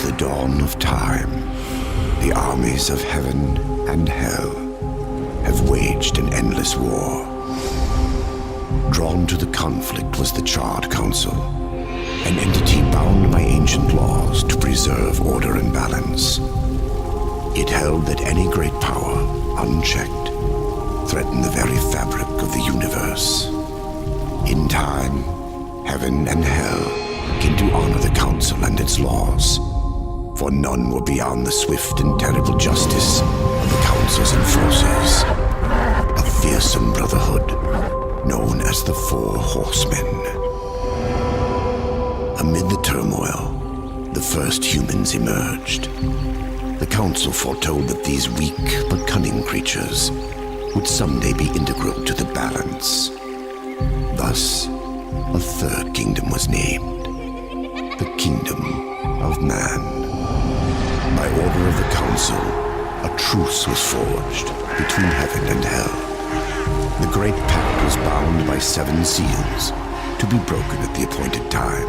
the dawn of time, the armies of heaven and hell have waged an endless war. Drawn to the conflict was the Charred Council, an entity bound by ancient laws to preserve order and balance. It held that any great power, unchecked, threatened the very fabric of the universe. In time, heaven and hell came to honor the Council and its laws, for none were beyond the swift and terrible justice of the Council's enforcers, a fearsome brotherhood known as the Four Horsemen. Amid the turmoil, the first humans emerged. The Council foretold that these weak but cunning creatures would someday be integral to the balance. Thus, a third kingdom was named, the Kingdom of Man. By order of the Council, a truce was forged between heaven and hell. The Great Pact was bound by 7 seals to be broken at the appointed time,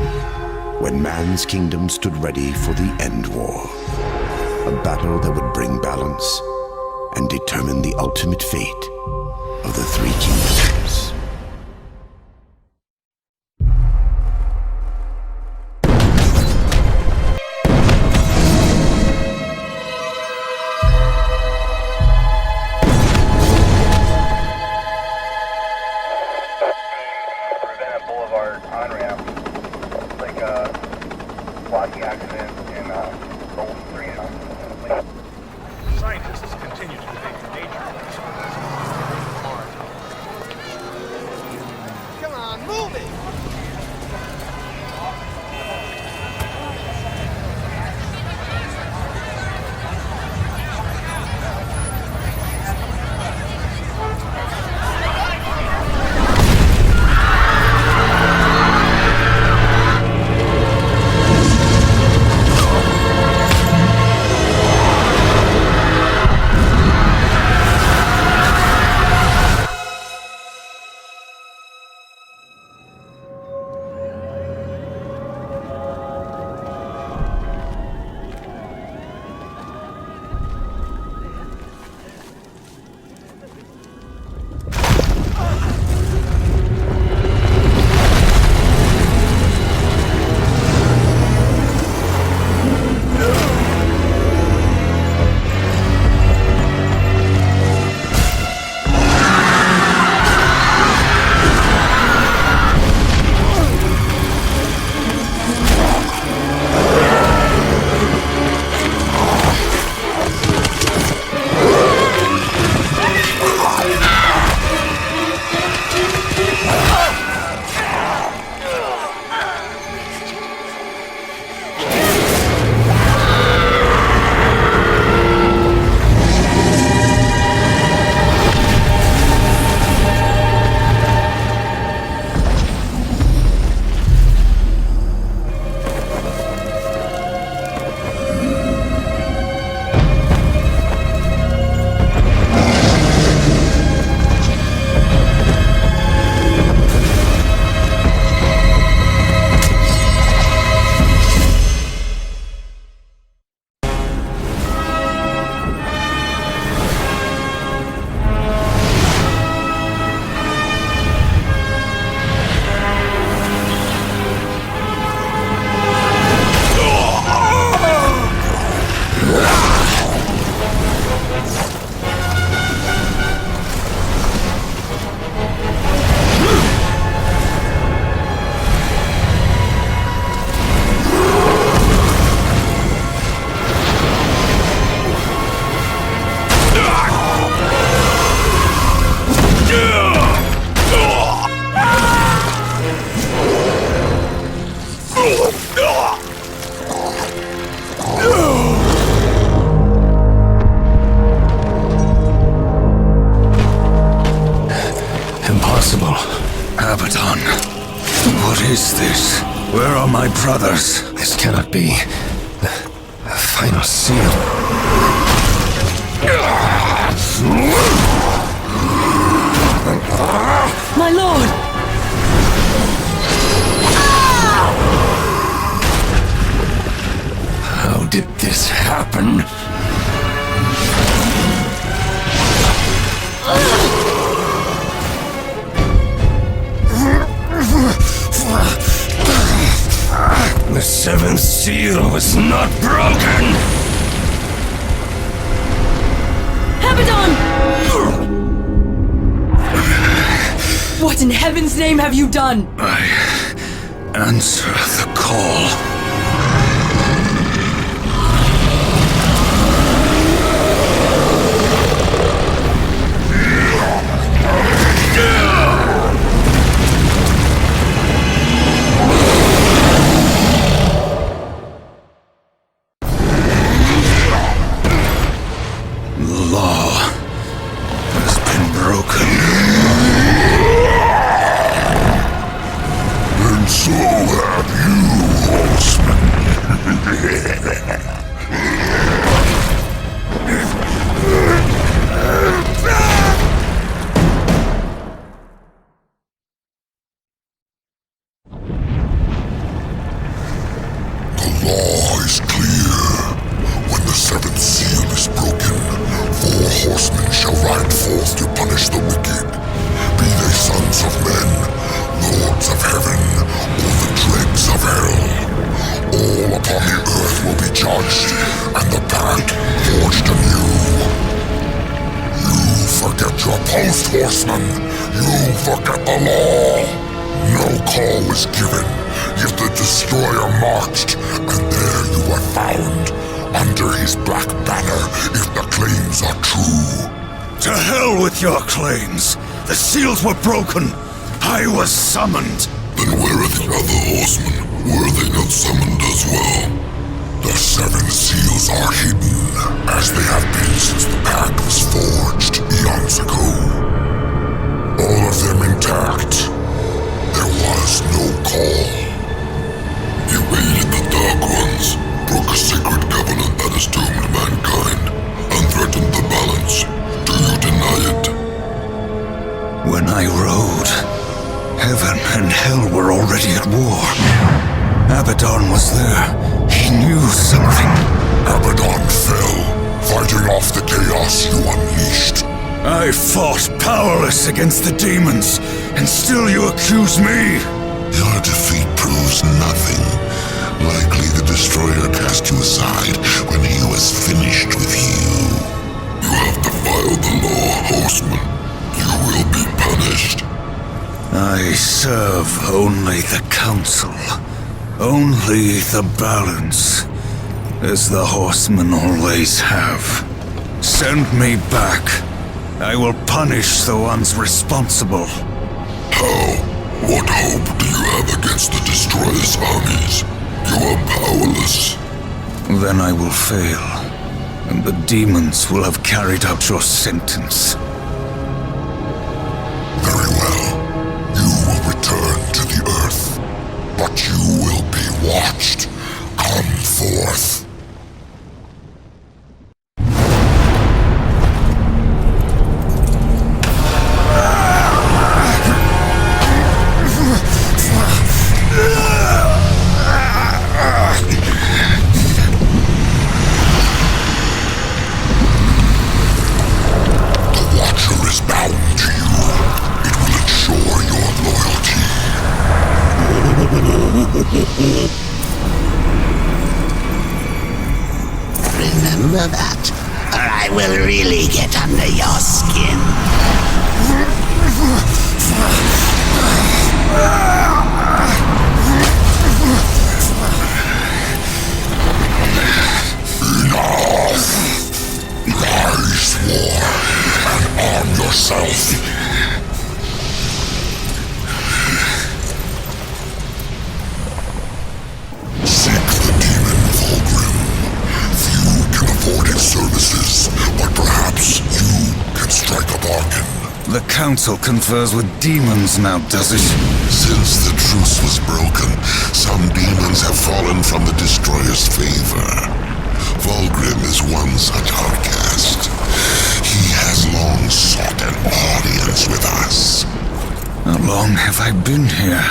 when man's kingdom stood ready for the end war, a battle that would bring balance and determine the ultimate fate of the 3 kingdoms. Abaddon. What is this? Where are my brothers? This cannot be. The final seal. My lord! How did this happen? The seventh seal was not broken! Abaddon! What in heaven's name have you done? I answer the call. The law has been broken. And so have you, The law is clear. When the seventh seal is broken, 4 horsemen shall ride forth to punish the wicked, be they sons of men, lords of heaven, or the dregs of hell. All upon the earth will be judged, and the pact forged anew. You forget your post, horseman. You forget the law. No call was given, yet the destroyer marched, and there you were found, under his black banner, if the claims are true. To hell with your claims! The seals were broken! I was summoned! Then where are the other horsemen? Were they not summoned as well? The 7 seals are hidden, as they have been since the pact was forged eons ago. All of them intact. There was no call. You aided the Dark Ones, broke a sacred covenant that has doomed mankind, and threatened the balance. Do you deny it? When I rode, heaven and hell were already at war. Abaddon was there. He knew something. Abaddon fell, fighting off the chaos you unleashed. I fought powerless against the demons, and still you accuse me? Your defeat proves nothing. Likely the Destroyer cast you aside when he was finished with you. You have defiled the law, horseman. You will be punished. I serve only the council. Only the balance. As the horsemen always have. Send me back. I will punish the ones responsible. How? What hope do you have against the Destroyer's armies? You are powerless. Then I will fail, and the demons will have carried out your sentence. Very well. You will return to the earth, but you will be watched. Come forth. Remember that, or I will really get under your skin. Enough! Rise, war, and arm yourself. Services, but perhaps you can strike a bargain. The council confers with demons now, does it? Since the truce was broken, some demons have fallen from the Destroyer's favor. Vulgrim is one such outcast. He has long sought an audience with us. How long have I been here?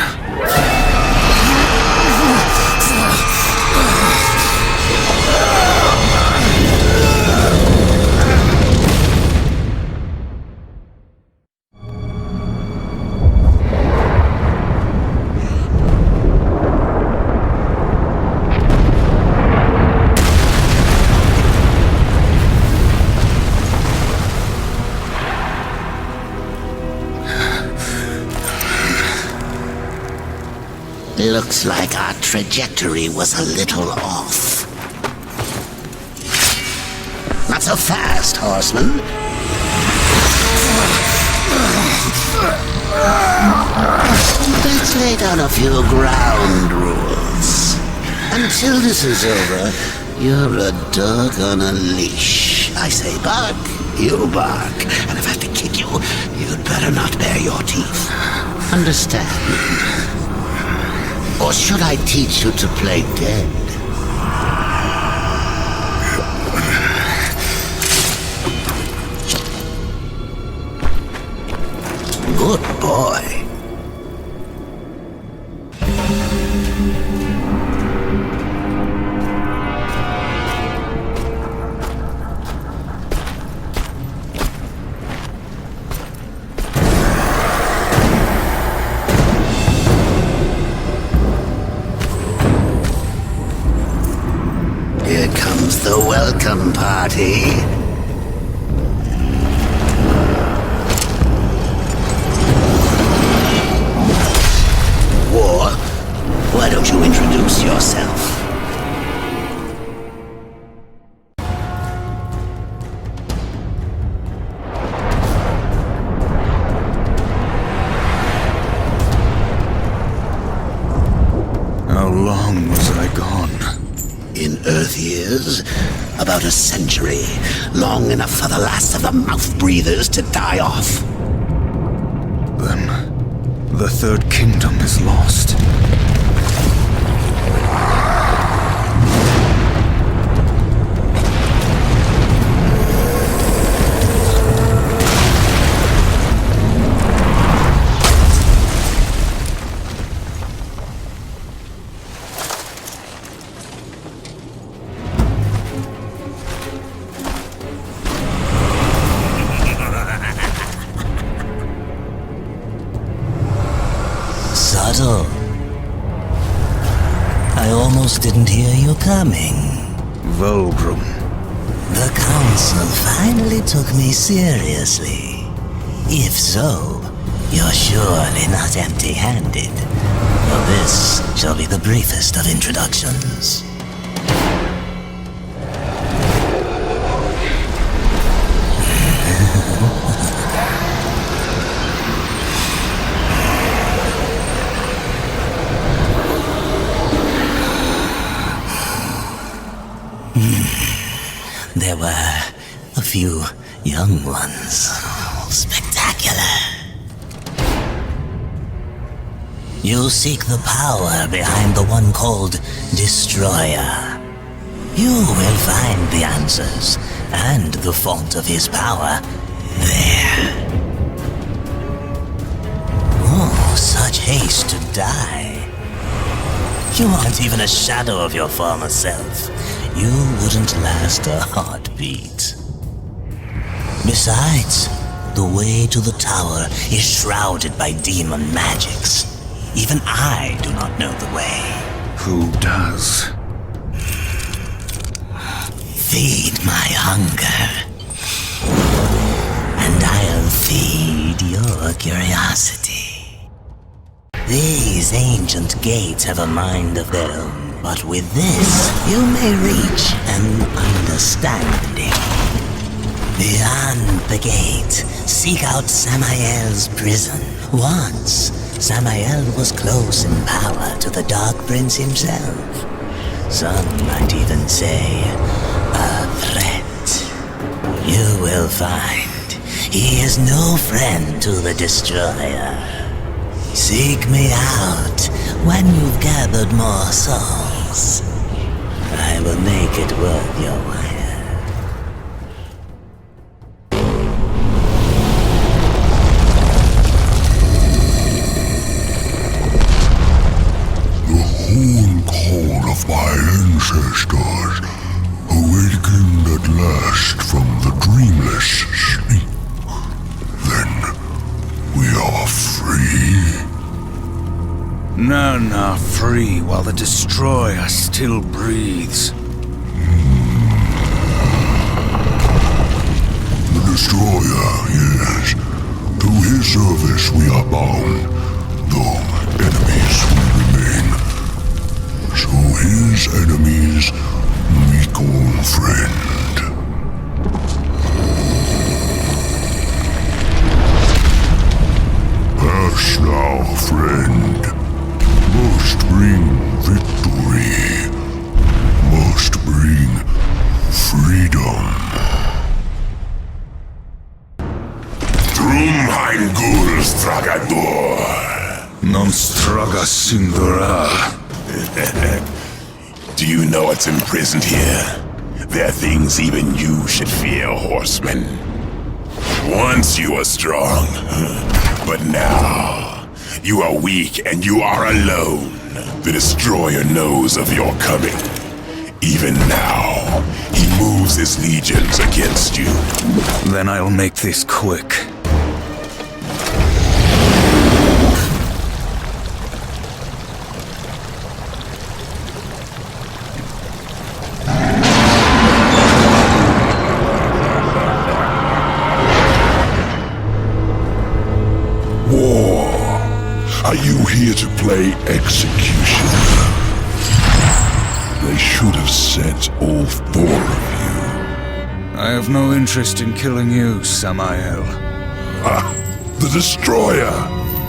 Looks like our trajectory was a little off. Not so fast, horseman. Let's lay down a few ground rules. Until this is over, you're a dog on a leash. I say bark, you bark. And if I have to kick you, you'd better not bare your teeth. Understand? Or should I teach you to play dead? Good boy. Here comes the welcome party. War, why don't you introduce yourself? How long was I gone? In Earth years, about a century. Long enough for the last of the mouth-breathers to die off. Then, the Third Kingdom is lost. Subtle. I almost didn't hear you coming. Vulgrim. The Council finally took me seriously. If so, you're surely not empty-handed. For this shall be the briefest of introductions. There were a few young ones. Spectacular. You seek the power behind the one called Destroyer. You will find the answers and the font of his power there. Oh, such haste to die. You aren't even a shadow of your former self. You wouldn't last a heartbeat. Besides, the way to the tower is shrouded by demon magics. Even I do not know the way. Who does? Feed my hunger, and I'll feed your curiosity. These ancient gates have a mind of their own. But with this, you may reach an understanding. Beyond the gate, seek out Samael's prison. Once, Samael was close in power to the Dark Prince himself. Some might even say, a threat. You will find he is no friend to the Destroyer. Seek me out when you've gathered more souls. I will make it worth your while. The whole call of my ancestors awakened at last from the dreamless sleep. Then we are free. None are free while the Destroyer still breathes. The Destroyer, yes. To his service we are bound, though enemies we remain. friend. Pass now, friend. Must bring victory. Must bring freedom. Trum Heingul Stragador. Non straga singular. Do you know what's imprisoned here? There are things even you should fear, horseman. Once you were strong, but now you are weak and you are alone. The Destroyer knows of your coming. Even now, he moves his legions against you. Then I'll make this quick. War. Are you here to play executioner? They should have sent all four of you. I have no interest in killing you, Samael. Ah, the Destroyer!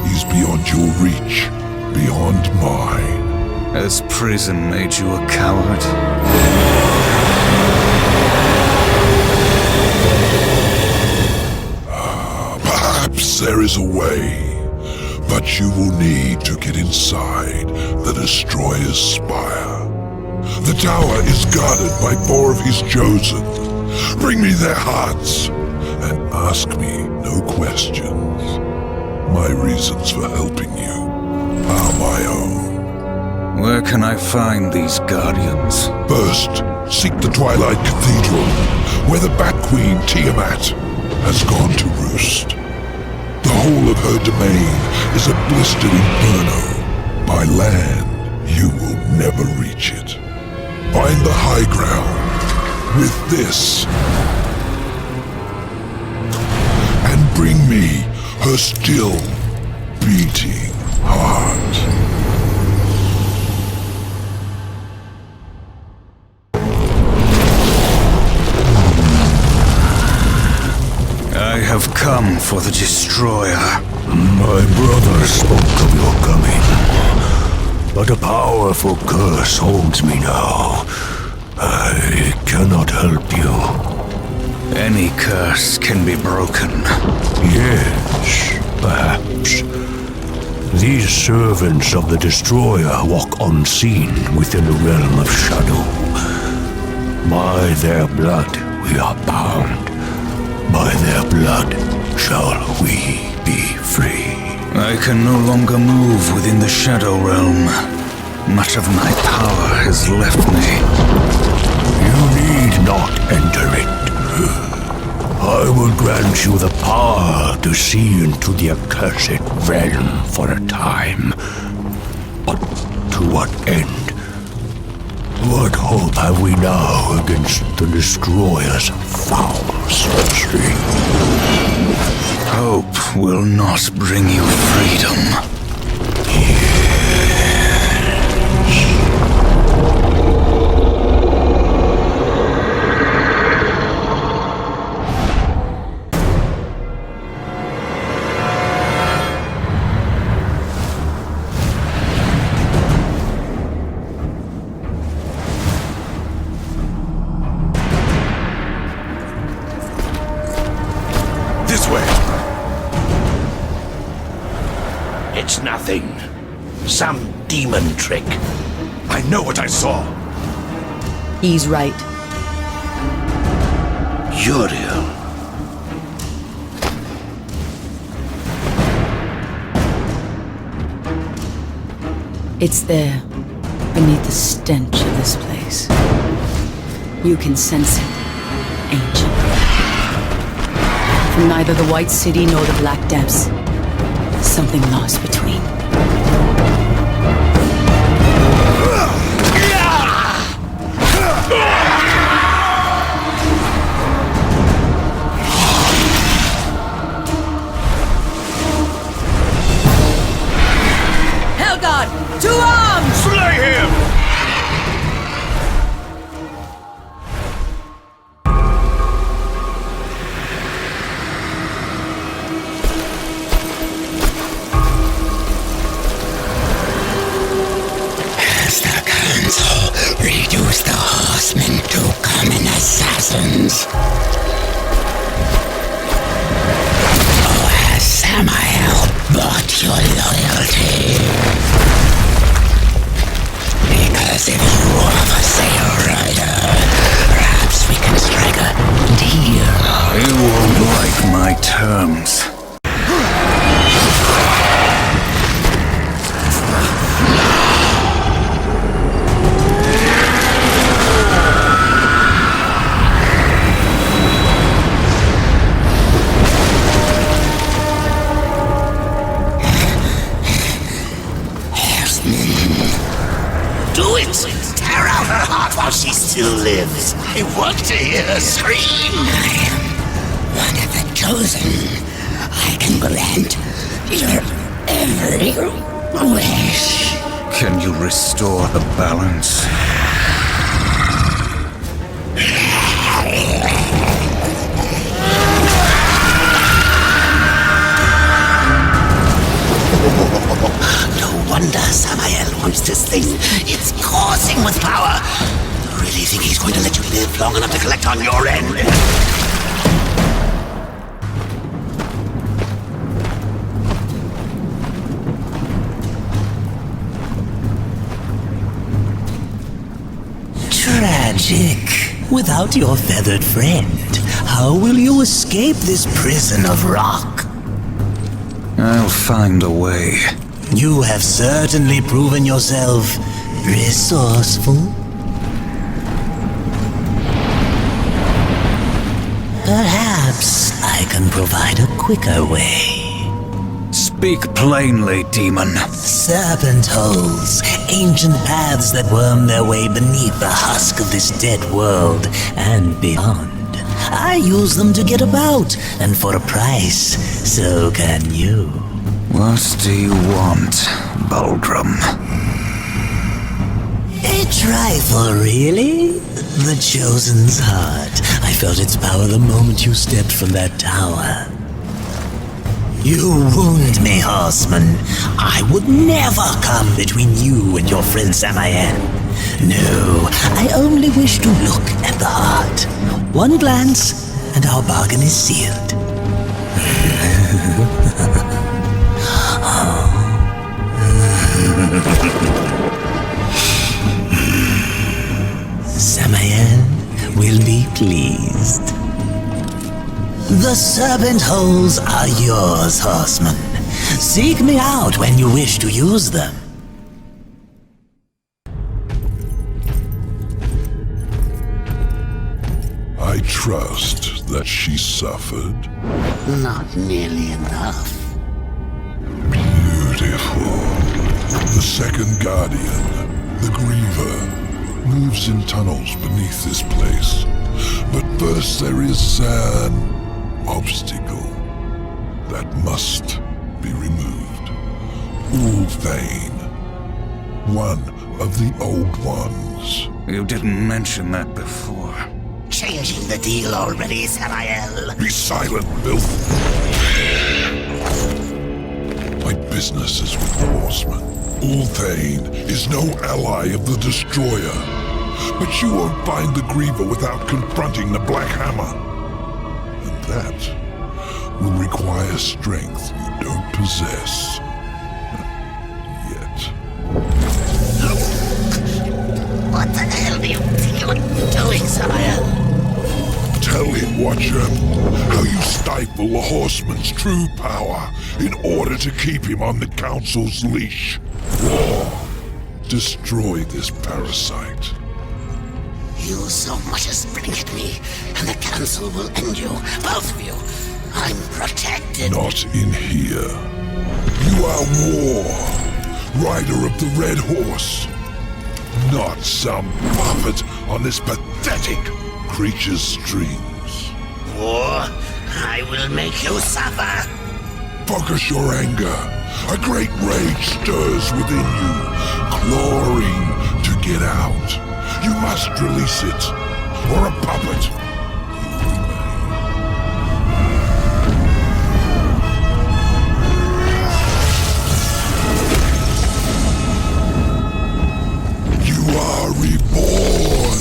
He's beyond your reach, beyond mine. Has prison made you a coward? Perhaps there is a way, but you will need to get inside the Destroyer's spire. The tower is guarded by four of his chosen. Bring me their hearts, and ask me no questions. My reasons for helping you are my own. Where can I find these guardians? First, seek the Twilight Cathedral, where the Bat Queen Tiamat has gone to roost. The whole of her domain is a blistered inferno. By land, you will never reach it. Find the high ground with this, and bring me her still beating heart. I have come for the Destroyer. My brother spoke of your coming, but a powerful curse holds me now. I cannot help you. Any curse can be broken. Yes, perhaps. These servants of the Destroyer walk unseen within the realm of shadow. By their blood we are bound. By their blood shall we be free. I can no longer move within the Shadow Realm. Much of my power has left me. You need not enter it. I will grant you the power to see into the accursed realm for a time. But to what end? What hope have we now against the Destroyer's foul sorcery? Hope will not bring you freedom. It's nothing. Some demon trick. I know what I saw. He's right. Uriel. It's there, beneath the stench of this place. You can sense it, ancient. From neither the White City nor the Black Depths. Something lost between. Hellgod! To arms! Slay him! balance. Oh, has Samael bought your loyalty? Because if you are a sail rider, perhaps we can strike a deal. You won't like my terms. Do it! Tear out her heart while she still lives. I want to hear her scream. I am one of the chosen. I can grant your every wish. Can you restore the balance? No wonder Samael wants this thing. It's coursing with power. You really think he's going to let you live long enough to collect on your end? Tragic. Without your feathered friend, how will you escape this prison of rock? I'll find a way. You have certainly proven yourself resourceful. Perhaps I can provide a quicker way. Speak plainly, demon. Serpent holes, ancient paths that worm their way beneath the husk of this dead world and beyond. I use them to get about, and for a price, so can you. What do you want, Baldrum? A trifle, really? The Chosen's heart. I felt its power the moment you stepped from that tower. You wound me, horseman. I would never come between you and your friend Samael. No, I only wish to look at the heart. One glance, and our bargain is sealed. Samael will be pleased. The serpent holes are yours, horseman. Seek me out when you wish to use them. I trust that she suffered. Not nearly enough. Beautiful. The second guardian, the Griever, moves in tunnels beneath this place. But first there is an obstacle that must be removed. Ulthane, one of the old ones. You didn't mention that before. Changing the deal already, Samael. Be silent, filth. My business is with the horseman. Ulthane is no ally of the Destroyer. But you won't find the Griever without confronting the Black Hammer. And that will require strength you don't possess. Yet. What the hell do you think you're doing, Samael? Tell him, Watcher, how you stifle the Horseman's true power in order to keep him on the Council's leash. Or destroy this parasite. You so much as blink at me, and the Council will end you, both of you. I'm protected. Not in here. You are War, rider of the Red Horse. Not some puppet on this pathetic creature's strings. War, I will make you suffer. Focus your anger. A great rage stirs within you, clawing to get out. You must release it, or a puppet you remain. You are reborn.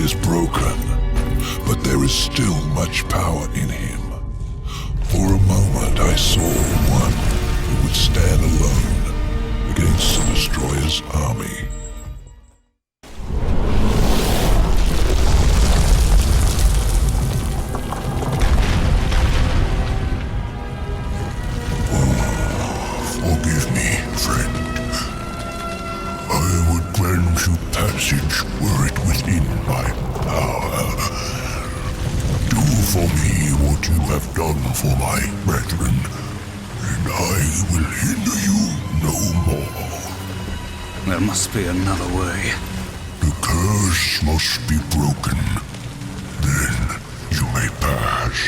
is broken, but there is still much power in him. For a moment I saw one who would stand alone against the Destroyer's army. Forgive me, friend. I would grant you passage were it within my power. Do for me what you have done for my brethren, and I will hinder you no more. There must be another way. The curse must be broken. Then you may pass.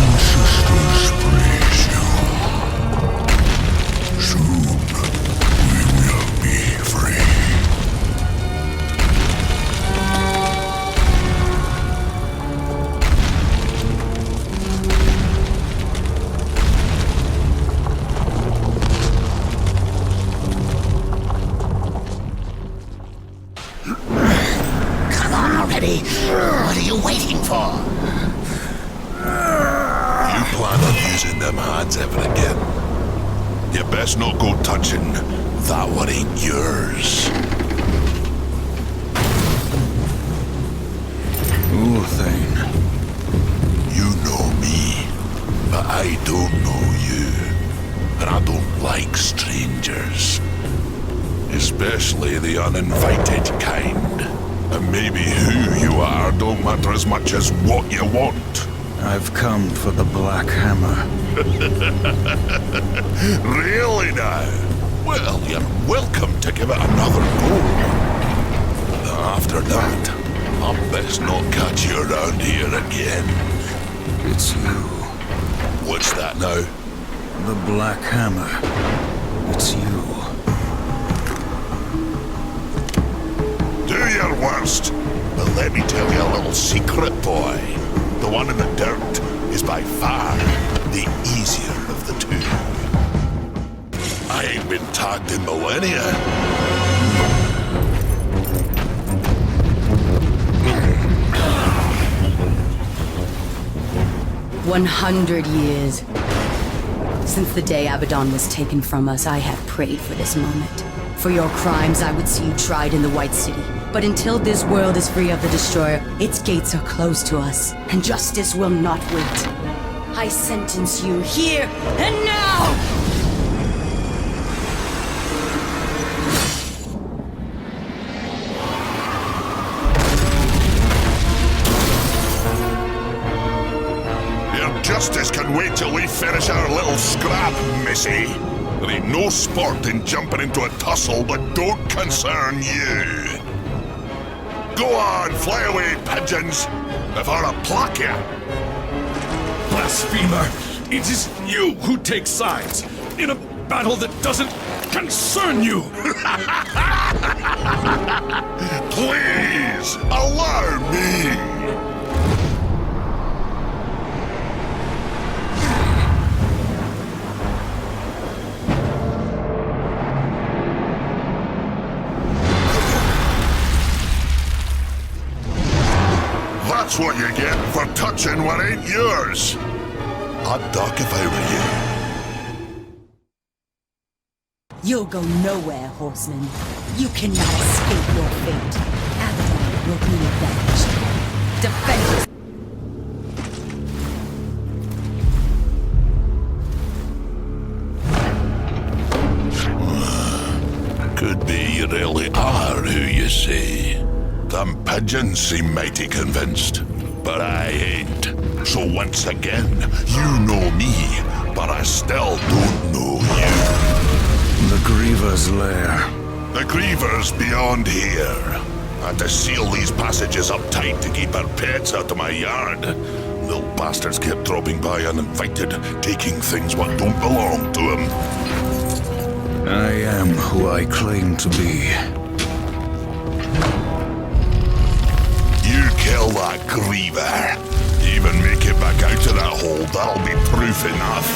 Ancestors praise you. Soon we will be free. Come on already. What are you waiting for? You plan on using them hands ever again? You best not go touching that one ain't yours. Urthane. You know me, but I don't know you. And I don't like strangers. Especially the uninvited kind. And maybe who you are don't matter as much as what you want. I've come for the Black Hammer. Really now? Well, you're welcome to give it another go. After that, I best not catch you around here again. It's you. What's that now? The Black Hammer. It's you. Do your worst. But let me tell you a little secret, boy. The one in the dirt is by far the easier of the two. I ain't been tagged in millennia. 100 years. Since the day Abaddon was taken from us, I have prayed for this moment. For your crimes, I would see you tried in the White City. But until this world is free of the Destroyer, its gates are closed to us, and justice will not wait. I sentence you here and now! Your justice can wait till we finish our little scrap, missy. There ain't no sport in jumping into a tussle that don't concern you. Go on, fly away, pigeons, before I pluck you. Blasphemer! It is you who take sides in a battle that doesn't concern you! Please, allow me! That's what you get for touching what ain't yours. I'd duck if I were you. You'll go nowhere, horseman. You cannot escape your fate. Abaddon will be avenged. Defend yourself. Could be you really are who you say. Them pigeons seem mighty convinced, but I ain't. So once again, you know me, but I still don't know you. The Griever's lair. The Griever's beyond here. I had to seal these passages up tight to keep our pets out of my yard. Little bastards kept dropping by uninvited, taking things what don't belong to them. I am who I claim to be. You kill that Griever. Even make it back out to that hole, that'll be proof enough.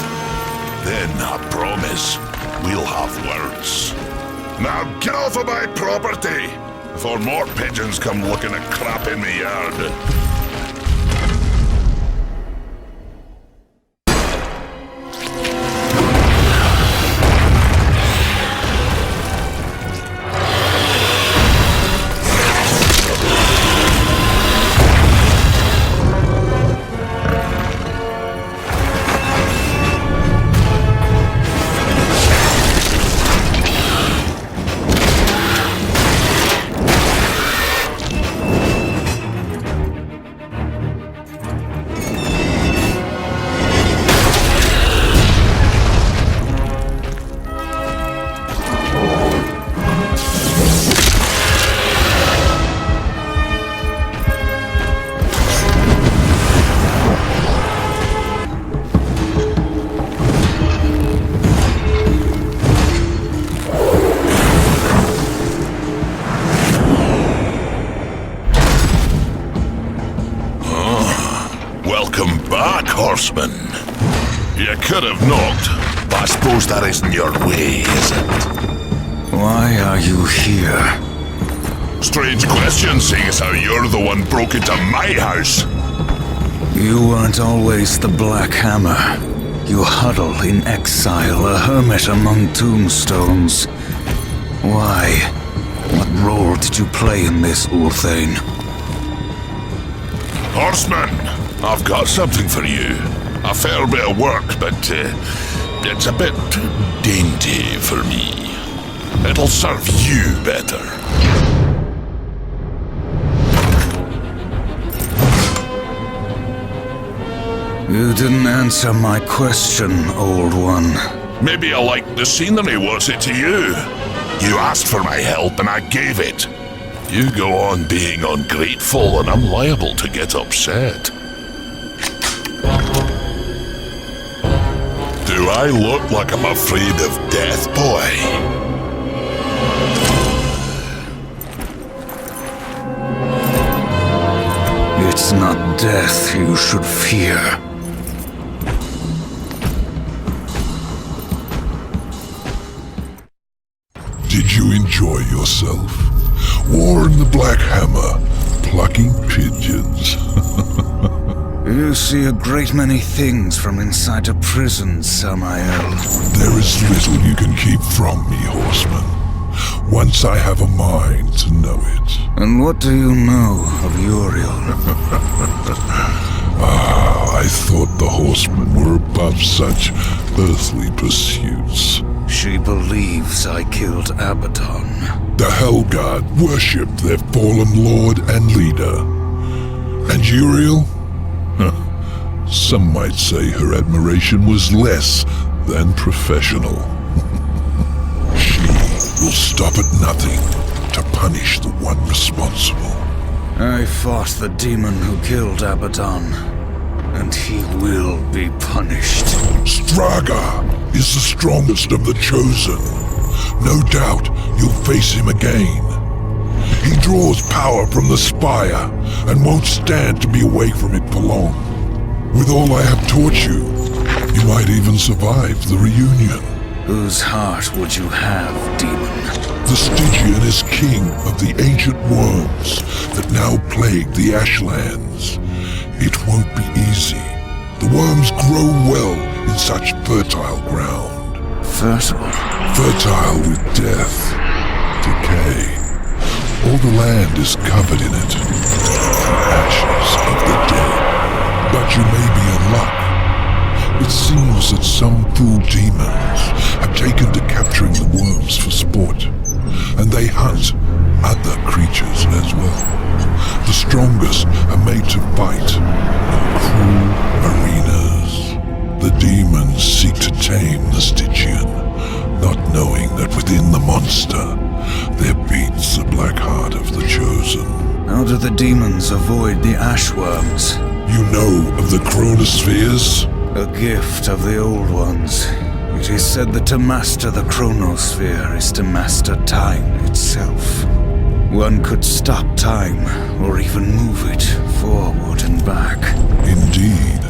Then, I promise, we'll have words. Now get off of my property, before more pigeons come looking at crap in my yard. Welcome back, horseman. You could have knocked, but I suppose that isn't your way, is it? Why are you here? Strange question, seeing as how you're the one broke into my house. You weren't always the Black Hammer. You huddle in exile, a hermit among tombstones. Why? What role did you play in this, Ulthane? Horseman, I've got something for you. A fair bit of work, but it's a bit dainty for me. It'll serve you better. You didn't answer my question, old one. Maybe I liked the scenery, was it to you? You asked for my help and I gave it. You go on being ungrateful and I'm liable to get upset. Do I look like I'm afraid of death, boy? It's not death you should fear. Did you enjoy yourself? War in the Black Hammer, plucking pigeons. You see a great many things from inside a prison, Samael. There is little you can keep from me, horseman. Once I have a mind to know it. And what do you know of Uriel? I thought the horsemen were above such earthly pursuits. She believes I killed Abaddon. The Hellguard worship their fallen lord and leader. And Uriel? Some might say her admiration was less than professional. She will stop at nothing to punish the one responsible. I fought the demon who killed Abaddon, and he will be punished. Straga is the strongest of the Chosen. No doubt you'll face him again. He draws power from the spire and won't stand to be away from it for long. With all I have taught you, you might even survive the reunion. Whose heart would you have, demon? The Stygian is king of the ancient worms that now plague the Ashlands. It won't be easy. The worms grow well in such fertile ground. Fertile? Fertile with death, decay. All the land is covered in it. Ashes of the dead. But you may be in luck. It seems that some fool demons have taken to capturing the worms for sport, and they hunt other creatures as well. The strongest are made to fight in cruel arenas. The demons seek to tame the Stygian, not knowing that within the monster there beats the black heart of the Chosen. How do the demons avoid the ashworms? You know of the chronospheres? A gift of the old ones. It is said that to master the chronosphere is to master time itself. One could stop time, or even move it forward and back. Indeed.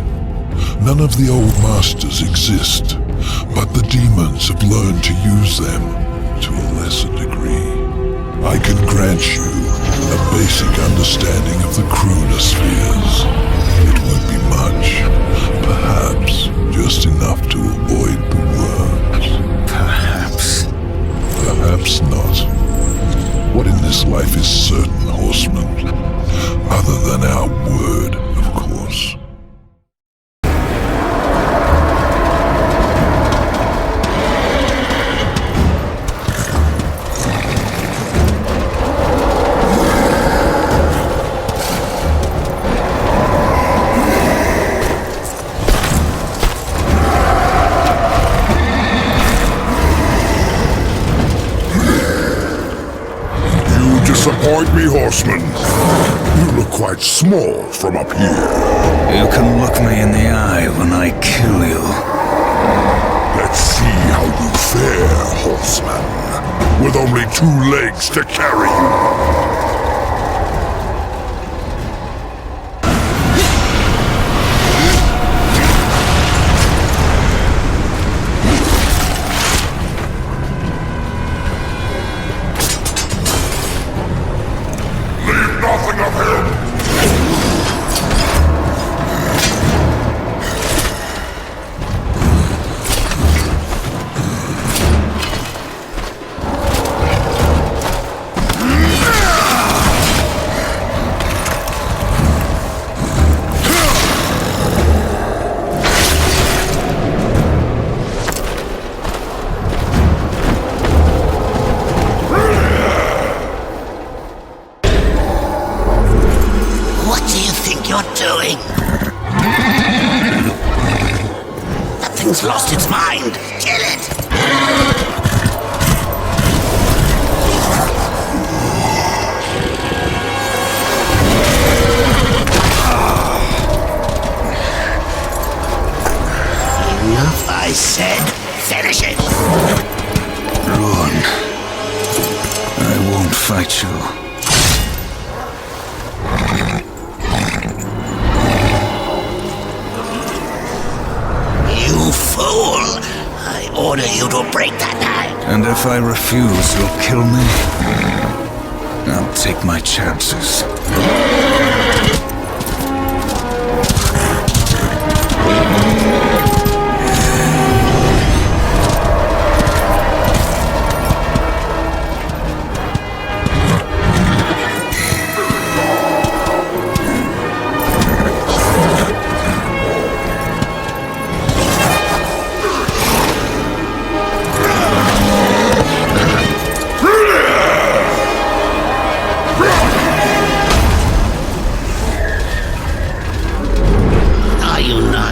None of the old masters exist, but the demons have learned to use them to a lesser degree. I can grant you a basic understanding of the chronospheres. It won't be much, perhaps just enough to avoid the worms. Perhaps. Perhaps not. What in this life is certain, horseman? Other than our word, of course. Disappoint me, horseman. You look quite small from up here. You can look me in the eye when I kill you. Let's see how you fare, horseman, with only 2 legs to carry you. Nothing of him! That thing's lost its mind. Kill it! Enough, I said. Finish it! Run. I won't fight you. You fool! I order you to break that knife. And if I refuse, you'll kill me? I'll take my chances.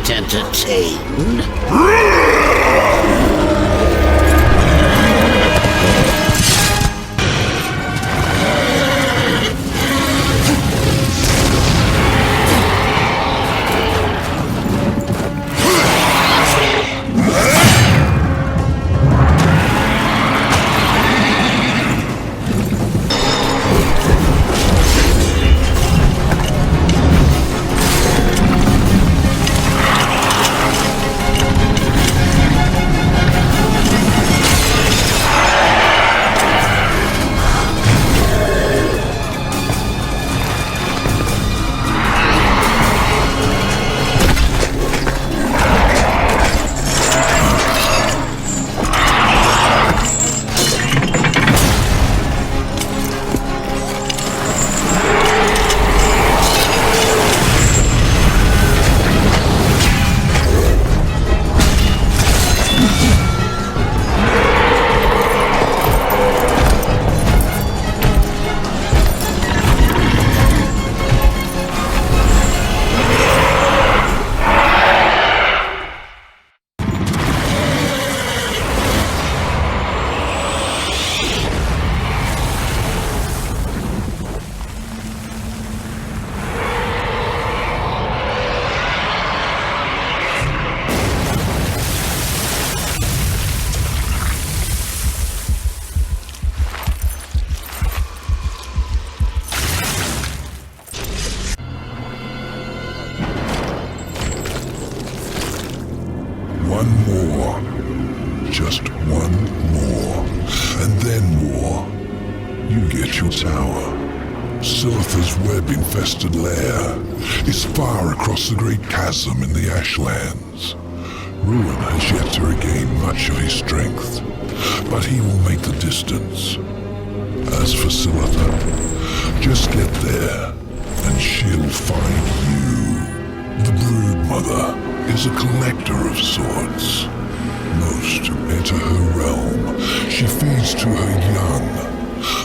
Entertained? ancient tower. Silitha's web-infested lair is far across the great chasm in the Ashlands. Ruin has yet to regain much of his strength, but he will make the distance. As for Silitha, just get there, and she'll find you. The Broodmother is a collector of sorts. Most who enter her realm, she feeds to her young,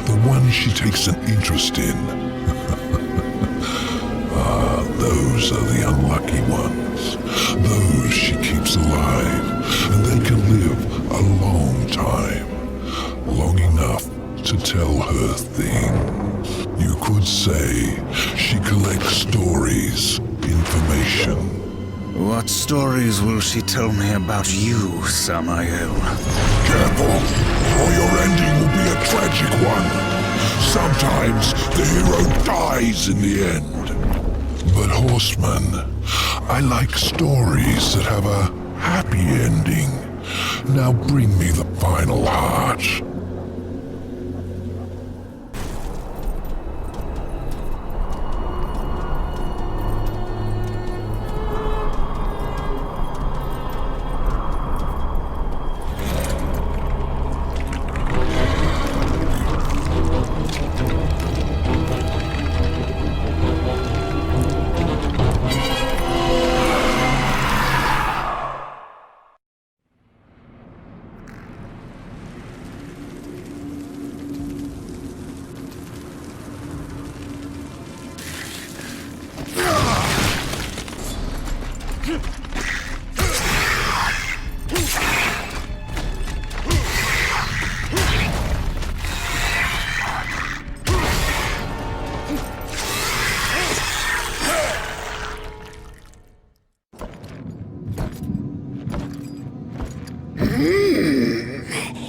the ones she takes an interest in. Those are the unlucky ones. Those she keeps alive, and they can live a long time. Long enough to tell her things. You could say she collects stories, information. What stories will she tell me about you, Samael? Careful, or your ending will be a tragic one. Sometimes the hero dies in the end. But horseman, I like stories that have a happy ending. Now bring me the final heart.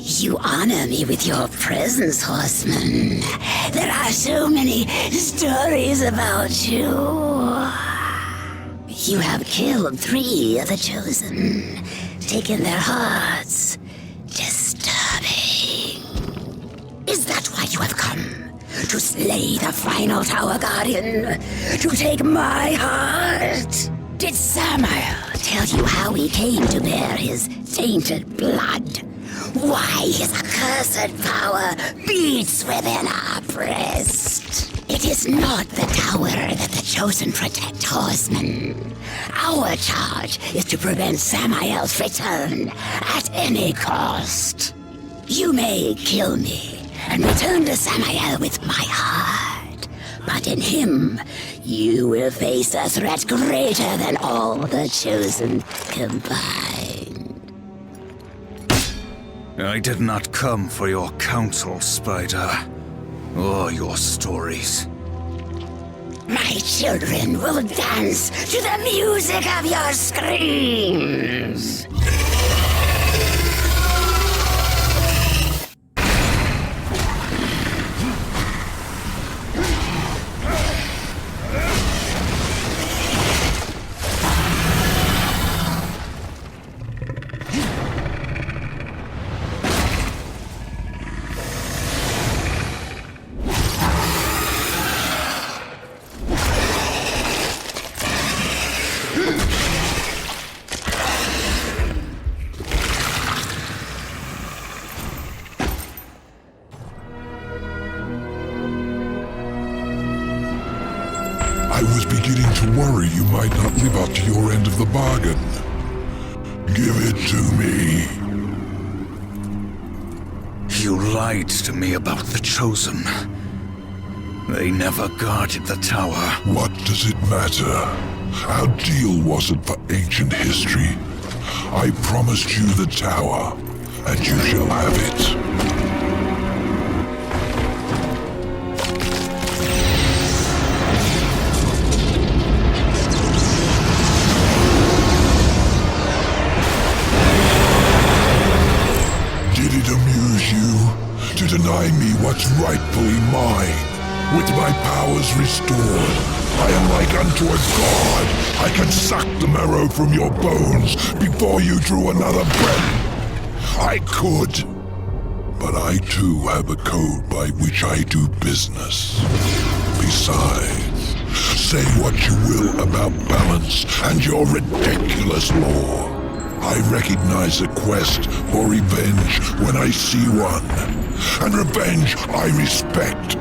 You honor me with your presence, horseman. There are so many stories about you. You have killed 3 of the Chosen, taken their hearts. Disturbing. Is that why you have come? To slay the final Tower Guardian? To take my heart? Did Samael tell you how he came to bear his tainted blood? Why his accursed power beats within our breast? It is not the tower that the Chosen protect, horsemen. Our charge is to prevent Samael's return at any cost. You may kill me and return to Samael with my heart, but in him, you will face a threat greater than all the Chosen combined. I did not come for your counsel, Spider, or your stories. My children will dance to the music of your screams! I was beginning to worry you might not live up to your end of the bargain. Give it to me. You lied to me about the Chosen. They never guarded the tower. What does it matter? Our deal wasn't for ancient history. I promised you the tower, and you shall have it. To deny me what's rightfully mine. With my powers restored, I am like unto a god. I can suck the marrow from your bones before you drew another breath. I could, But I too have a code by which I do business. Besides, say what you will about balance and your ridiculous law. I recognize a quest for revenge when I see one. And revenge I respect.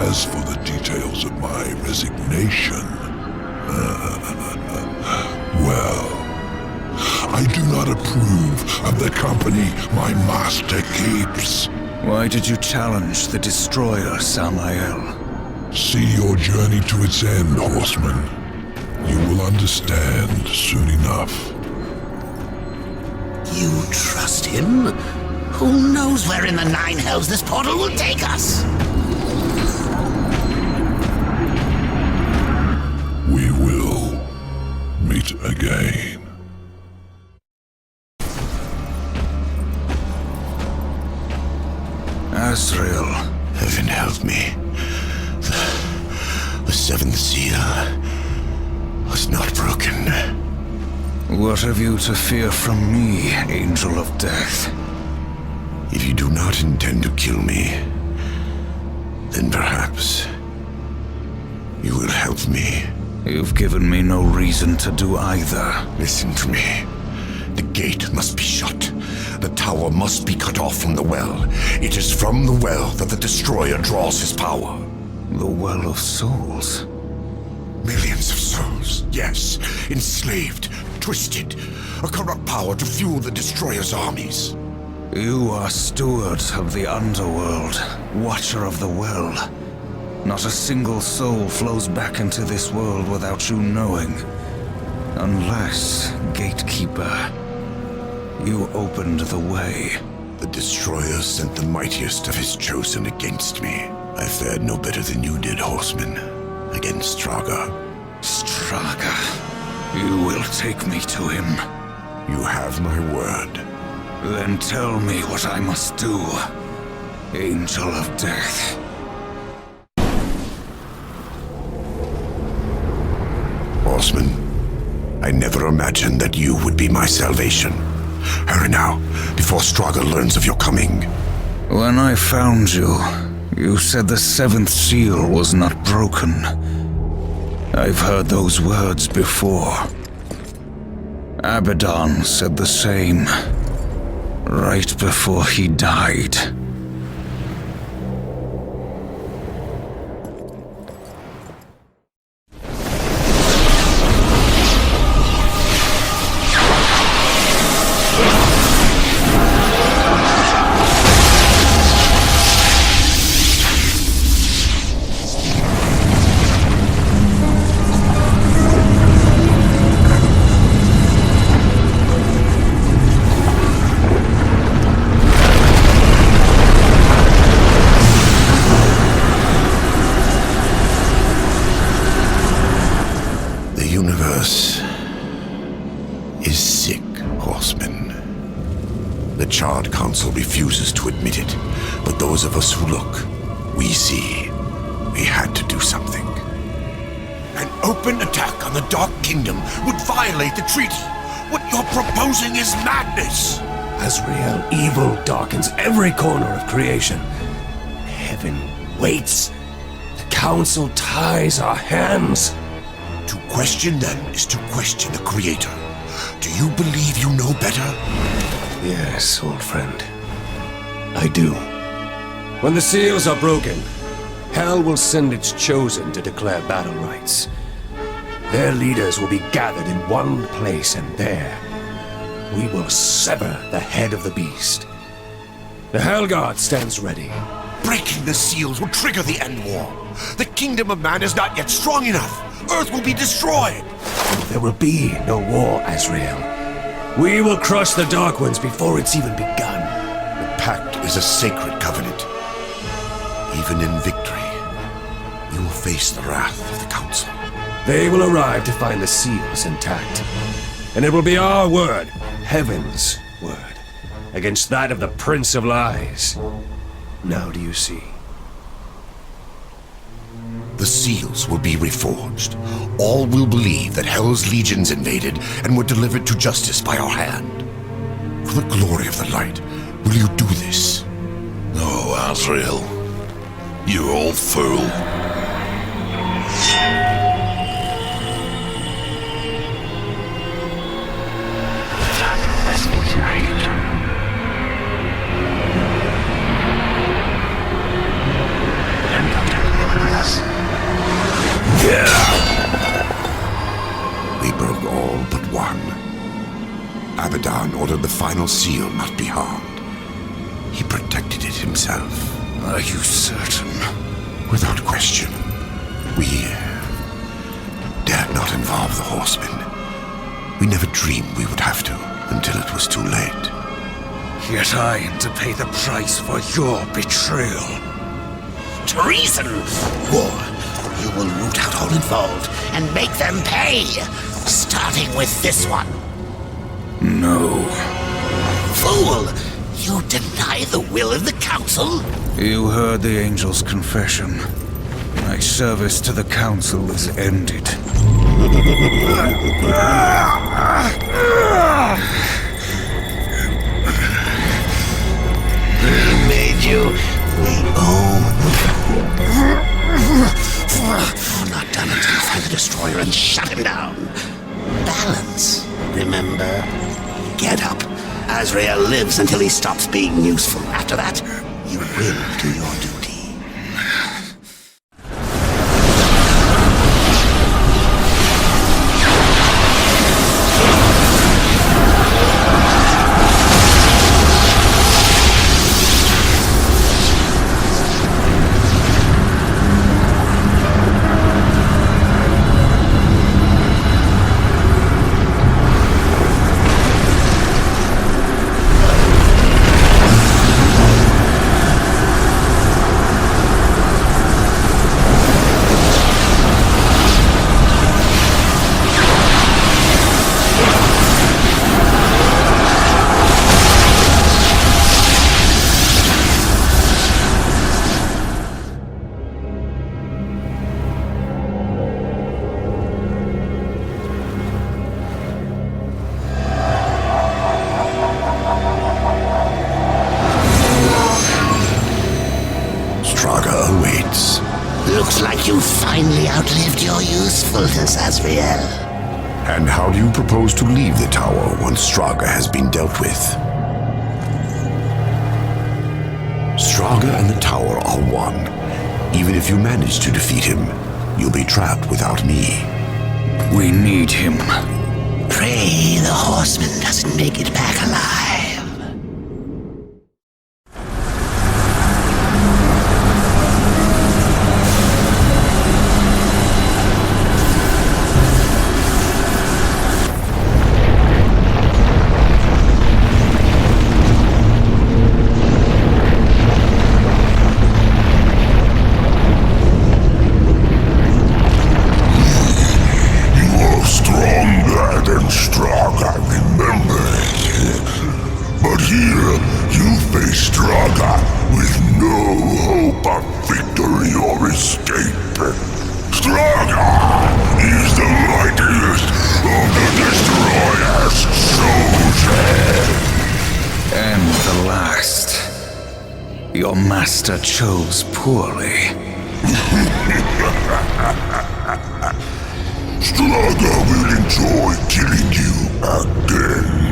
As for the details of my resignation, well, I do not approve of the company my master keeps. Why did you challenge the Destroyer, Samael? See your journey to its end, horseman. You will understand soon enough. You trust him? Who knows where in the Nine Hells this portal will take us? We will meet again. Azrael. Heaven help me. The seventh seal was not broken. What have you to fear from me, Angel of Death? If you do not intend to kill me, then perhaps you will help me. You've given me no reason to do either. Listen to me. The gate must be shut. The tower must be cut off from the well. It is from the well that the Destroyer draws his power. The Well of Souls? Millions of souls, yes. Enslaved, twisted. A corrupt power to fuel the Destroyer's armies. You are steward of the underworld, watcher of the well. Not a single soul flows back into this world without you knowing. Unless, Gatekeeper, you opened the way. The Destroyer sent the mightiest of his chosen against me. I fared no better than you did, horseman, against Straga. Straga, you will take me to him. You have my word. Then tell me what I must do, Angel of Death. Horseman, I never imagined that you would be my salvation. Hurry now, before Straga learns of your coming. When I found you, you said the seventh seal was not broken. I've heard those words before. Abaddon said the same, right before he died. Refuses to admit it, but those of us who look, we see. We had to do something. An open attack on the Dark Kingdom would violate the treaty. What you're proposing is madness. Azrael, evil darkens every corner of creation. Heaven waits. The Council ties our hands. To question them is to question the Creator. Do you believe you know better? Yes, old friend. I do. When the seals are broken, Hell will send its chosen to declare battle rights. Their leaders will be gathered in one place, and there we will sever the head of the beast. The Hellguard stands ready. Breaking the seals will trigger the end war. The kingdom of man is not yet strong enough. Earth will be destroyed. There will be no war, Azrael. We will crush the Dark Ones before it's even begun. The pact is a sacred covenant. Even in victory, we will face the wrath of the Council. They will arrive to find the seals intact. And it will be our word, Heaven's word, against that of the Prince of Lies. Now do you see? The seals will be reforged. All will believe that Hell's legions invaded and were delivered to justice by our hand. For the glory of the light, will you do this? Oh, Azrael. You old fool. We broke all but one. Abaddon ordered the final seal not be harmed. He protected it himself. Are you certain? Without question. We dared not involve the horsemen. We never dreamed we would have to until it was too late. Yet I am to pay the price for your betrayal. Treason! War. You will root out all involved and make them pay! Starting with this one. No. Fool! You deny the will of the Council? You heard the Angel's confession. My service to the Council is ended. We made you. We own. Not done until you find the Destroyer and shut him down. Balance, remember? Get up. Azrael lives until he stops being useful. After that, you will do your duty. Looks like you finally outlived your usefulness, Azrael. And how do you propose to leave the tower once Straga has been dealt with? Straga and the tower are one. Even if you manage to defeat him, you'll be trapped without me. We need him. Pray the horseman doesn't make it back alive. Your master chose poorly. Straga will enjoy killing you again.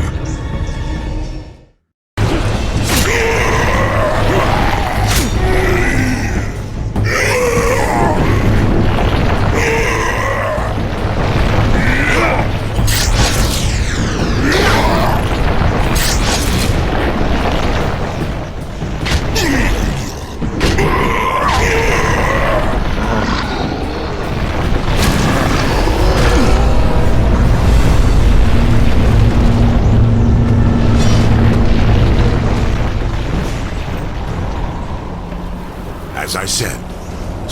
As I said,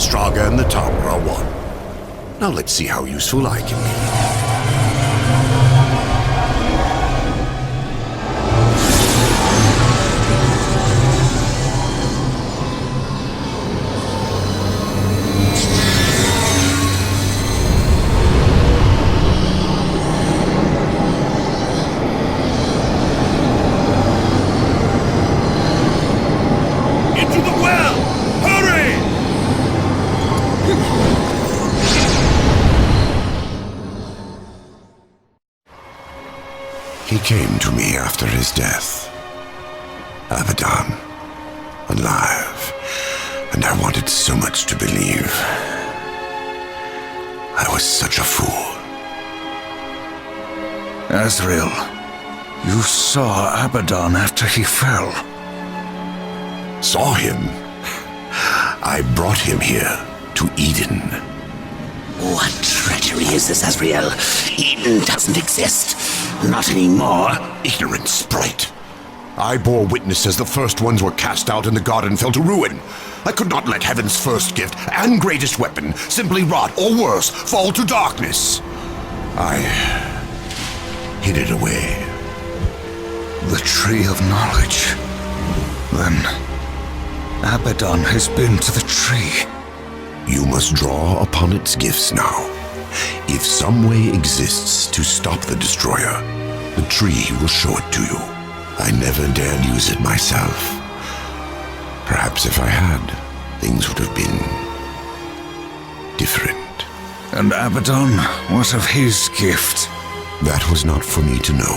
Straga and the tower are one. Now let's see how useful I can be. He came to me after his death. Abaddon, alive, and I wanted so much to believe. I was such a fool. Azrael, you saw Abaddon after he fell. Saw him? I brought him here to Eden. What treachery is this, Azrael? Eden doesn't exist. Not anymore. Ignorant sprite. I bore witness as the first ones were cast out and the garden fell to ruin. I could not let heaven's first gift and greatest weapon simply rot, or worse, fall to darkness. I hid it away. The Tree of Knowledge. Then, Abaddon has been to the tree. You must draw upon its gifts now. If some way exists to stop the Destroyer, the tree will show it to you. I never dared use it myself. Perhaps if I had, things would have been different. And Abaddon, what of his gift? That was not for me to know.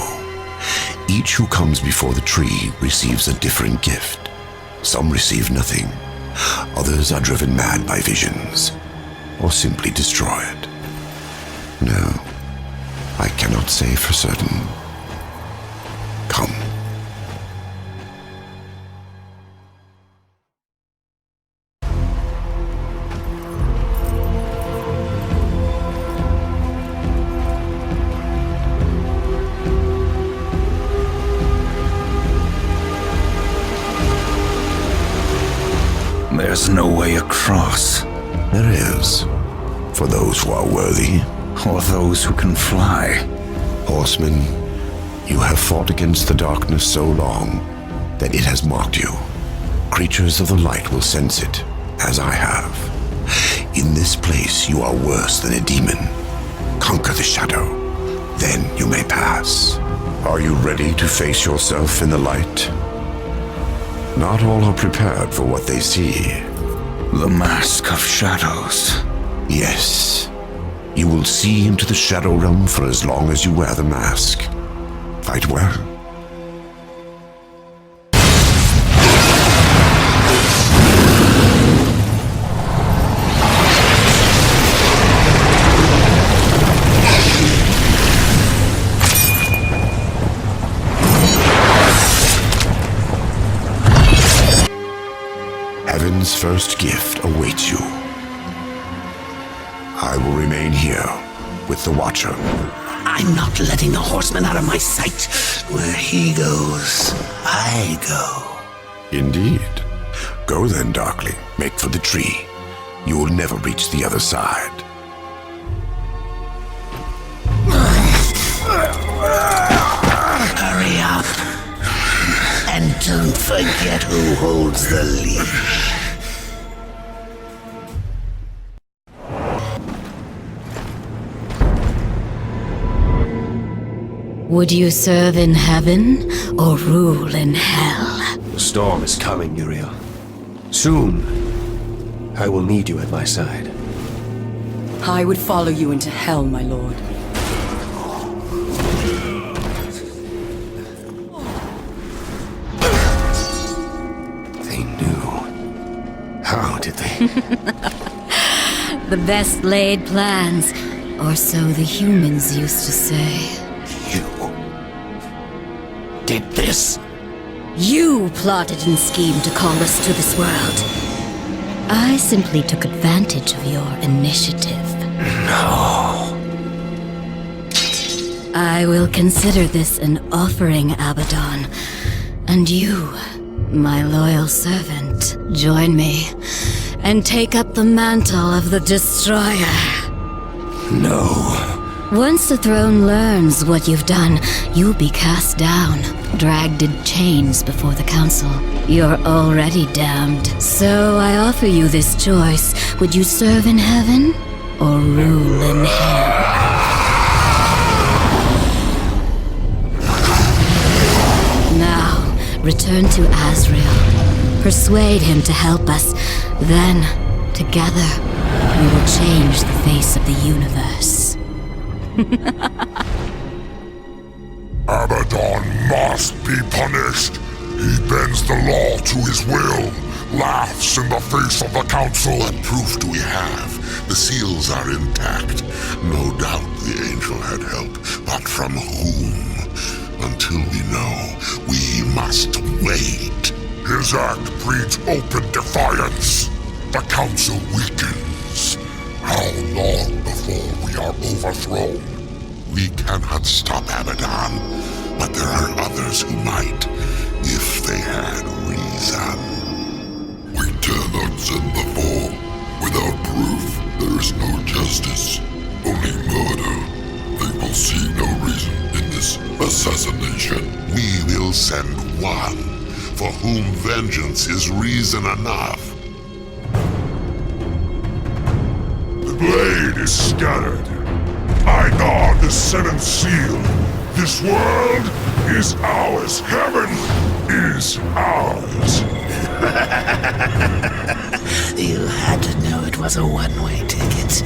Each who comes before the tree receives a different gift. Some receive nothing. Others are driven mad by visions, or simply destroyed. No, I cannot say for certain. Come. There's no way across. There is, for those who are worthy. Or those who can fly. Horsemen, you have fought against the darkness so long that it has mocked you. Creatures of the light will sense it, as I have. In this place, you are worse than a demon. Conquer the shadow, then you may pass. Are you ready to face yourself in the light? Not all are prepared for what they see. The Mask of Shadows. Yes. You will see into the Shadow Realm for as long as you wear the mask. Fight well. Heaven's first gift awaits you. I will remain here with the Watcher. I'm not letting the horseman out of my sight. Where he goes, I go. Indeed. Go then, Darkling. Make for the tree. You will never reach the other side. Hurry up. And don't forget who holds the leash. Would you serve in heaven or rule in hell? The storm is coming, Uriel. Soon, I will need you at my side. I would follow you into hell, my lord. They knew. How did they? The best laid plans, or so the humans used to say. You did this? You plotted and schemed to call us to this world. I simply took advantage of your initiative. No. I will consider this an offering, Abaddon. And you, my loyal servant, join me and take up the mantle of the Destroyer. No. Once the throne learns what you've done, you'll be cast down, dragged in chains before the council. You're already damned. So I offer you this choice. Would you serve in heaven or rule in hell? Now, return to Azrael. Persuade him to help us. Then, together, We will change the face of the universe. Abaddon must be punished. He bends the law to his will, laughs in the face of the council. What proof do we have? The seals are intact. No doubt the angel had help, but from whom? Until we know, we must wait. His act breeds open defiance. The council weakens. How long before we are overthrown? We cannot stop Abaddon, but there are others who might, if they had reason. We cannot send the fall. Without proof, there is no justice, only murder. They will see no reason in this assassination. We will send one, for whom vengeance is reason enough. The blade is scattered. I guard the seventh seal. This world is ours. Heaven is ours. You had to know it was a one-way ticket.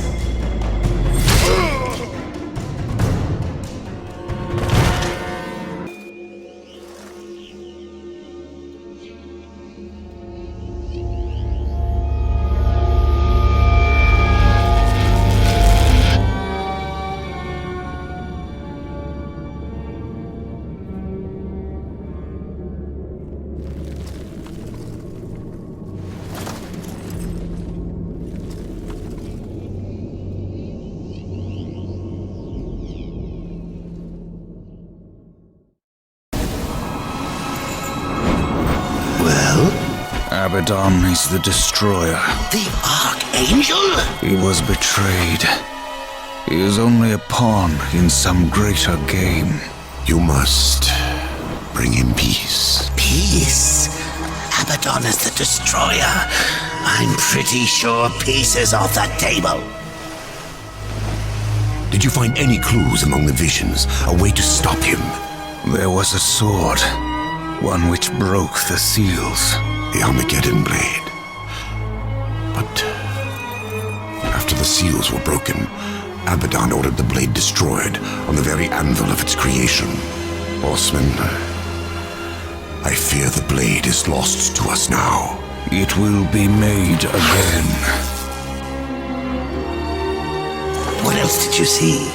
Abaddon is the destroyer. The Archangel? He was betrayed. He is only a pawn in some greater game. You must bring him peace. Peace? Abaddon is the destroyer. I'm pretty sure peace is off the table. Did you find any clues among the visions? A way to stop him? There was a sword, one which broke the seals. The Armageddon blade. But after the seals were broken, Abaddon ordered the blade destroyed on the very anvil of its creation. Horseman, I fear the blade is lost to us now. It will be made again. What else did you see?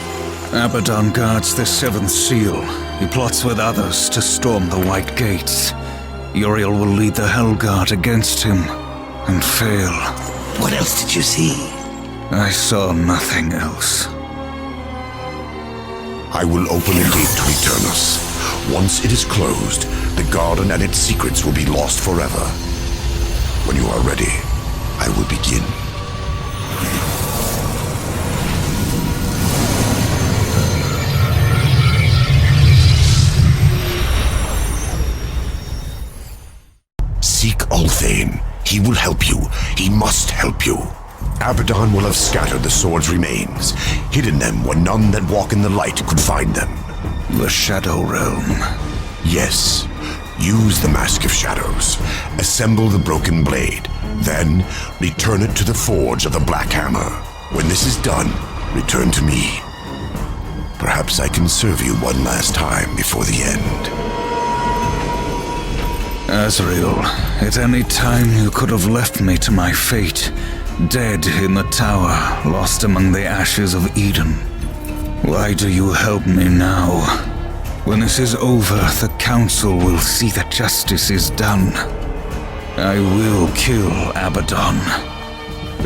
Abaddon guards the seventh seal. He plots with others to storm the White Gates. Uriel will lead the Hellguard against him and fail. What else did you see? I saw nothing else. I will open a gate to Eternus. Once it is closed, the garden and its secrets will be lost forever. When you are ready, I will begin. Seek Ulthane. He will help you. He must help you. Abaddon will have scattered the sword's remains, hidden them where none that walk in the light could find them. The Shadow Realm. Yes. Use the Mask of Shadows. Assemble the broken blade. Then, return it to the forge of the Black Hammer. When this is done, return to me. Perhaps I can serve you one last time before the end. Azrael, at any time you could have left me to my fate, dead in the tower, lost among the ashes of Eden. Why do you help me now? When this is over, the Council will see that justice is done. I will kill Abaddon,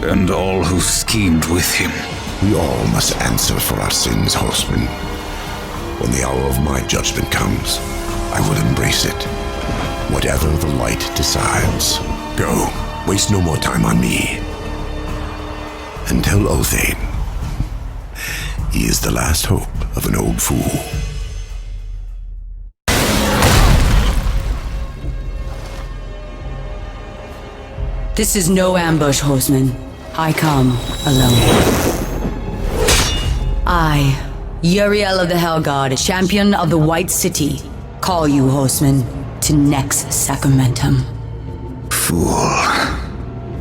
and all who schemed with him. We all must answer for our sins, Horseman. When the hour of my judgment comes, I will embrace it. Whatever the light decides. Go. Waste no more time on me. And tell Ulthane, he is the last hope of an old fool. This is no ambush, Horseman. I come alone. I, Uriel of the Hellguard, champion of the White City, call you, Horseman, to Nex Sacramentum. Fool.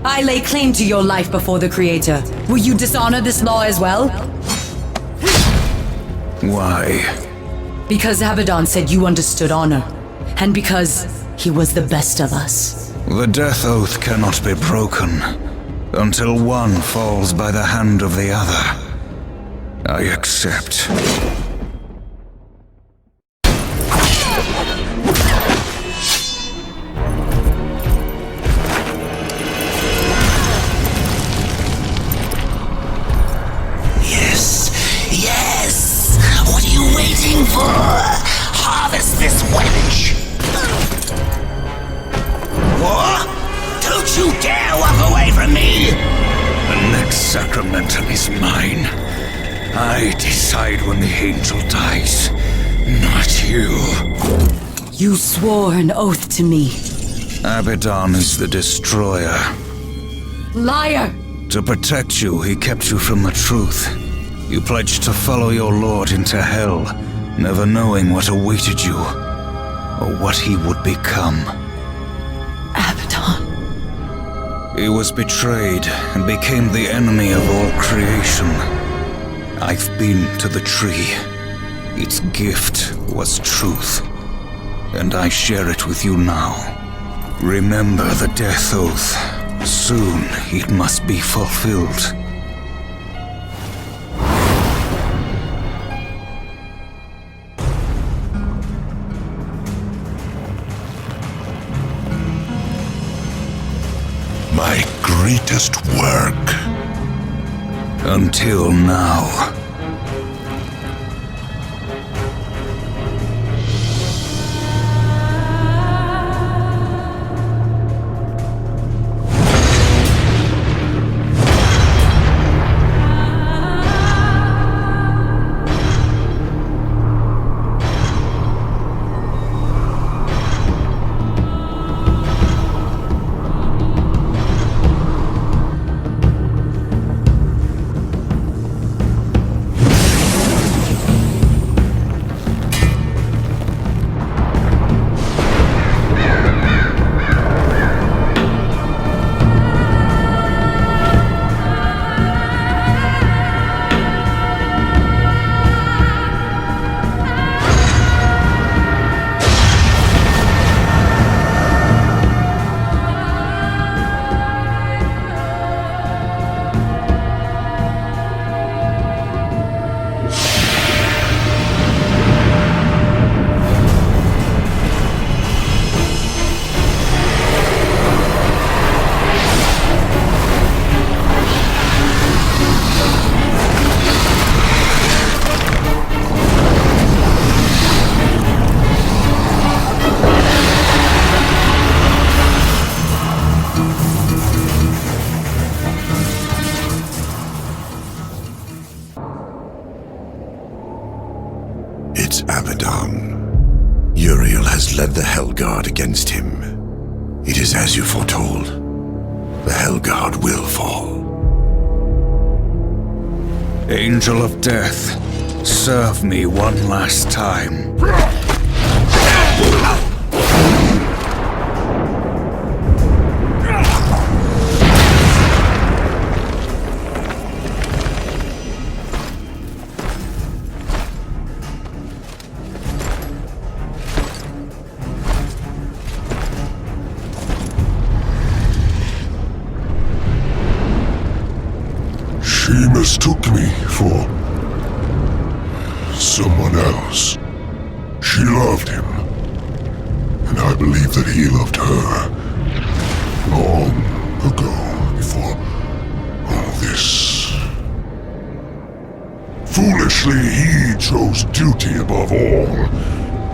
I lay claim to your life before the Creator. Will you dishonor this law as well? Why? Because Abaddon said you understood honor, and because he was the best of us. The death oath cannot be broken until one falls by the hand of the other. I accept. Yes! What are you waiting for? Harvest this wench! What? Don't you dare walk away from me! The next sacramentum is mine. I decide when the angel dies, not you. You swore an oath to me. Abaddon is the destroyer. Liar! To protect you, he kept you from the truth. You pledged to follow your lord into hell, never knowing what awaited you, or what he would become. Abaddon. He was betrayed and became the enemy of all creation. I've been to the tree. Its gift was truth, and I share it with you now. Remember the death oath. Soon it must be fulfilled. My greatest work. Until now. It's Abaddon. Uriel has led the Hellguard against him. It is as you foretold. The Hellguard will fall. Angel of Death, serve me one last time. She mistook me for someone else. She loved him, and I believe that he loved her long ago, before all this. Foolishly, he chose duty above all,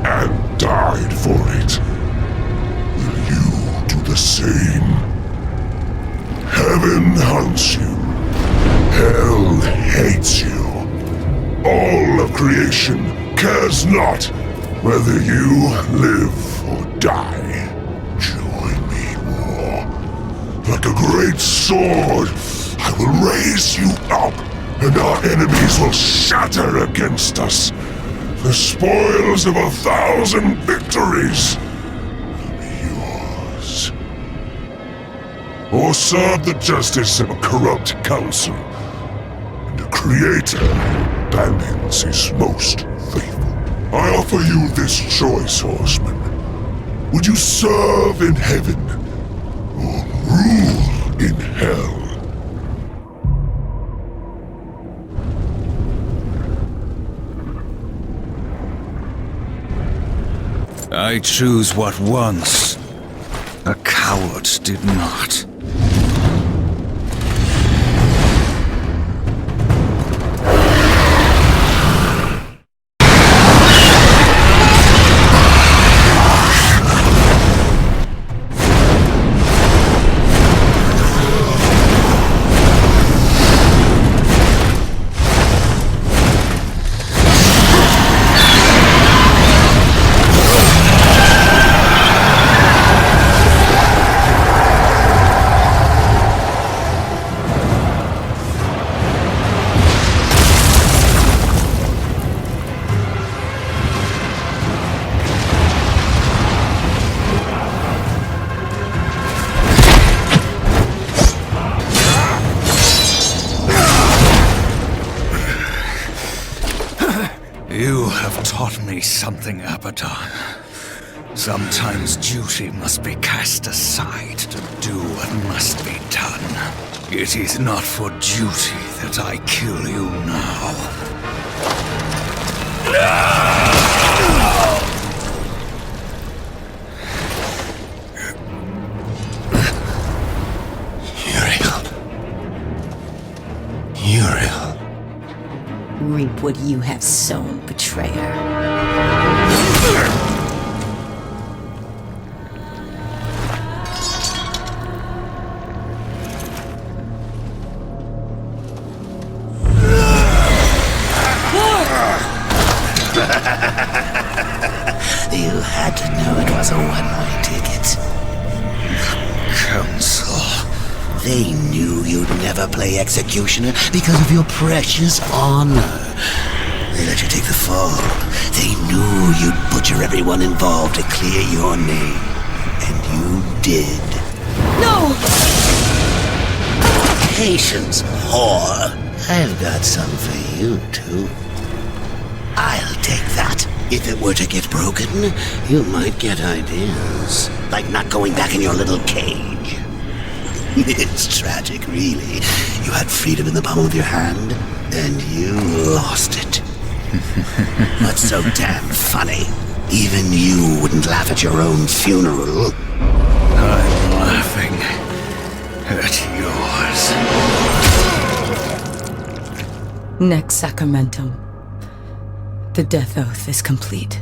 and died for it. Will you do the same? Heaven hunts you. Hell hates you. All of creation cares not whether you live or die. Join me, war. Like a great sword, I will raise you up, and our enemies will shatter against us. The spoils of 1,000 victories will be yours. or serve the justice of a corrupt council. And the Creator balance his most faithful. I offer you this choice, horseman. Would you serve in heaven or rule in hell? I choose what once a coward did not. You have taught me something, Abaddon. Sometimes duty must be cast aside to do what must be done. It is not for duty that I kill you now. Uriel. Reap what you have sown, betrayer. You had to know it was a one-way ticket. Council. They knew you'd never play executioner because of your precious honor. They let you take the fall. They knew you'd butcher everyone involved to clear your name. And you did. No! Patience, whore. I've got some for you, too. I'll take that. If it were to get broken, you might get ideas. Like not going back in your little cage. It's tragic, really. You had freedom in the palm of your hand, and you lost it. What's so damn funny? Even you wouldn't laugh at your own funeral. I'm laughing at yours. Next sacramentum. The death oath is complete.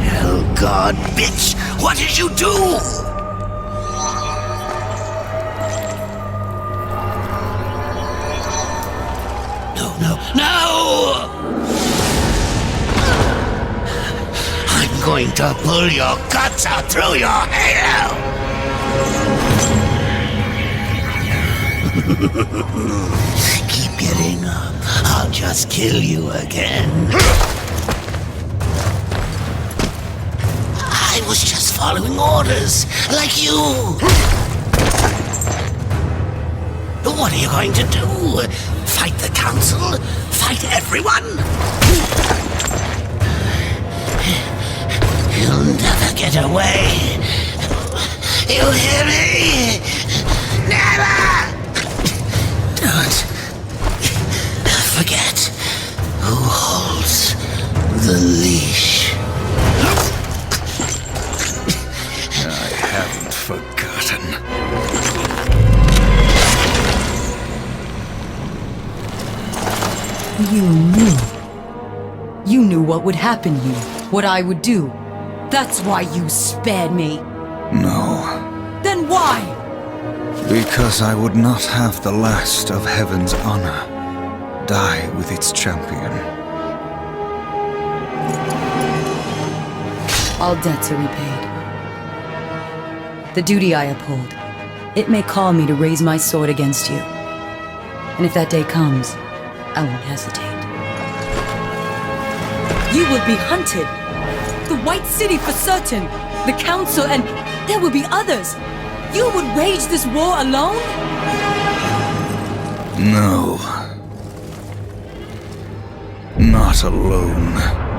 Hell God, bitch! What did you do? No! I'm going to pull your guts out through your halo! Keep getting up. I'll just kill you again. I was just following orders, like you. What are you going to do? Fight the council? Fight everyone? You'll never get away. You hear me? Never! Don't forget who holds the leash. I haven't forgotten. You knew. You knew what would happen to you, what I would do. That's why you spared me. No. Then why? Because I would not have the last of heaven's honor die with its champion. All debts are repaid. The duty I uphold, it may call me to raise my sword against you. And if that day comes, I won't hesitate. You will be hunted. The White City for certain. The Council, and there will be others. You would wage this war alone? No. Not alone.